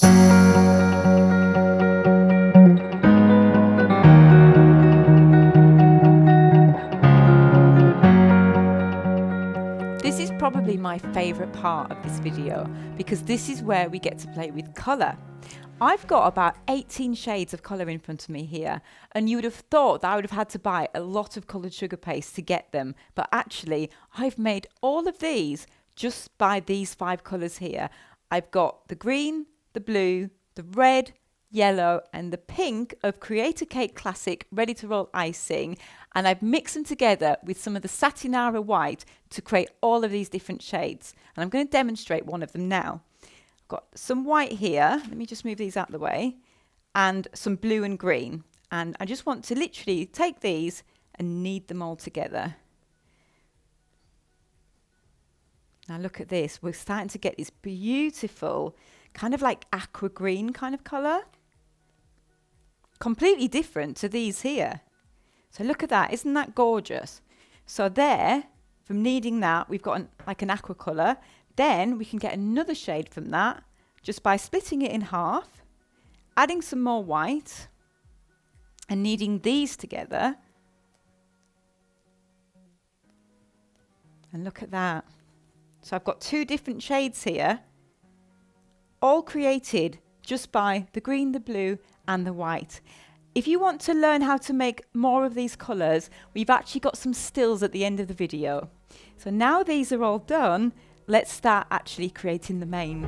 This is probably my favourite part of this video because this is where we get to play with colour. I've got about 18 shades of colour in front of me here, and you would have thought that I would have had to buy a lot of coloured sugar paste to get them, but actually I've made all of these just by these 5 colours here. I've got the green, the blue, the red, yellow and the pink of Creator Cake Classic Ready to Roll Icing, and I've mixed them together with some of the Satinara white to create all of these different shades, and I'm going to demonstrate one of them now. I've got some white here, let me just move these out of the way, and some blue and green, and I just want to literally take these and knead them all together. Now look at this, we're starting to get this beautiful kind of like aqua green kind of colour. Completely different to these here. So look at that, isn't that gorgeous? So there, from kneading that, we've got like an aqua colour. Then we can get another shade from that just by splitting it in half, adding some more white and kneading these together. And look at that. So I've got 2 different shades here, all created just by the green, the blue and the white. If you want to learn how to make more of these colours, we've actually got some stills at the end of the video. So now these are all done, let's start actually creating the main.